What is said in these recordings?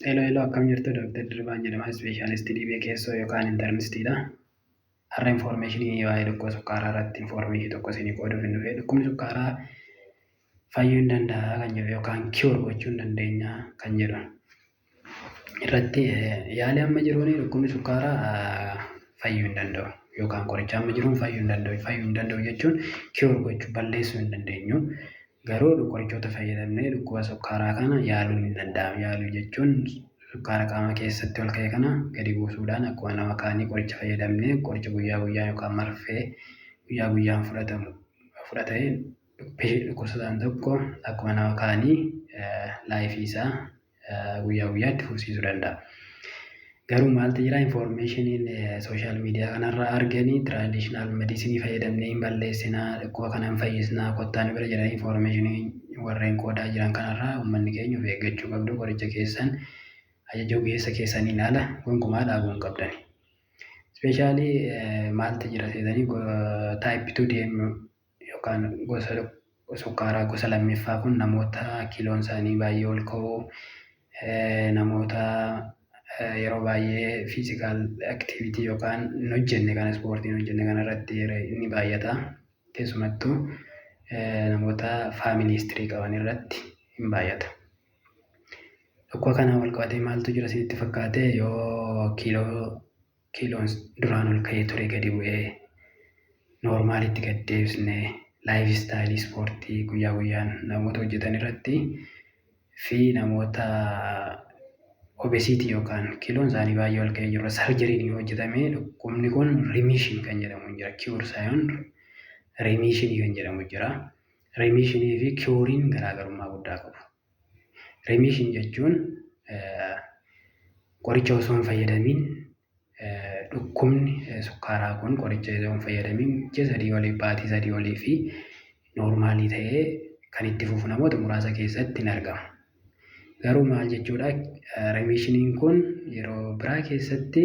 Hello, akkam jirtu Dr. Dirbaan jedhama. Ispeeshaalistii dhibee keessoo yookaan intarnistiidha. Har'a infoormeeshinii waa'ee dhukkubaa sukkaaraa irratti infoormeeshinii tokko isinii qooduuf hin dhufe. Dhukkubni sukkaaraa fayyuu hin danda'a kan jedhu yookaan kiyoor gochuu hin dandeenya kan jedhu irratti yaali amma jiruun dhukkubni sukkaaraa fayyuu hin danda'u yookaan qoricha amma jiruun fayyuu hin danda'u. Fayyuu hin danda'u jechuun kiyoor gochuu balleessuu hin dandeenyu. Garuu qorichoota fayyadamnee dhukkuba sukkaaraa kana yaaluun hin danda'amu. Yaaluu jechuun sukkaara qaama keessatti ol ka'e kana gadi buusuudhaan akkuma nama kaanii qoricha fayyadamnee qoricha guyyaa guyyaa yookaan marfee guyyaa guyyaan fudhatee dhukkubsataan tokko akkuma nama kaanii laayifii isaa guyyaa guyyaatti fufsiisuu danda'a. Garuu maaltu jira infoormeeshiniin sooshaal miidiyaa kanarraa arganii tiraadishinaal mediisinii fayyadamnee hin balleessinaa dhukkuba kana hin fayyisnaa kottaan bira jedhanii infoormeeshinii warreen qoodaa jiran kanarraa uummanni keenya of eeggachuu qabdu. Qoricha keessan ajaja ogeessa keessaniin ala gonkumaa dhaabuu hin qabdani. Ispeeshaalii maaltu jira seetanii taayip 2 deemu yookaan gosa sukkaaraa gosa lammiffaa kun namoota kiiloon isaanii baay'ee ol ka'uu namoota yeroo baay'ee fiizikaal aktiviitii yookaan hin hojjenne kana ispoortii hin hojjenne kana irratti ni baay'ata. Keessumattuu namoota faamilii histirii qaban irratti hin baay'ata. Dhukkuba kanaan wal qabatee maaltu jira isinitti fakkaate yoo kiiloon duraan ol ka'ee ture gadi bu'ee noormaalitti gad deebisnee laayif istaayilii ispoortii guyyaa guyyaan namoota hojjetan irratti fi namoota obesiitii yookaan kiiloon isaanii baay'ee ol ka'ee jiru sarjeriin yoo hojjetame dhukkubni kun rimiishin kan jedhamu jira. Kiyoor saayoon rimiishinii kan jedhamu jira. Rimiishinii fi kiyooriin garaagarummaa guddaa qabu. Rimiishin jechuun qoricha osoo hin fayyadamiin dhukkubni sukkaaraa kun qoricha osoo hin fayyadamiin ji'a 3 olii baatii 3 olii fi noormaalii ta'ee kan itti fufu namoota muraasa keessatti hin argamu. Garuu maal jechuudha remiishiniin kun yeroo biraa keessatti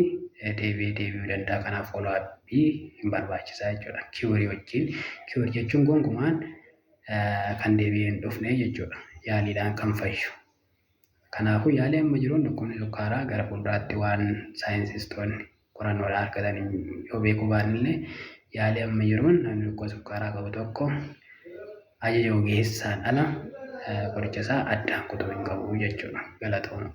deebi'uu danda'a. Kanaaf follow-up hin barbaachisaa jechuudha. Kiyoorii wajjin kiyoor jechuun gonkumaan kan deebi'ee hin dhufne jechuudha. Yaaliidhaan kan fayyu. Kanaafuu yaalii amma jiruun dhukkubni sukkaaraa gara fuulduraatti waan saayinsistoonni qorannoodhaan argatanii yoo beekuu baanillee yaalii amma jiruun namni dhukkuba sukkaaraa qabu tokko ajaja ogeessaan ala qoricha isaa addaan kutuu hin qabu jechuudha. Galatooma.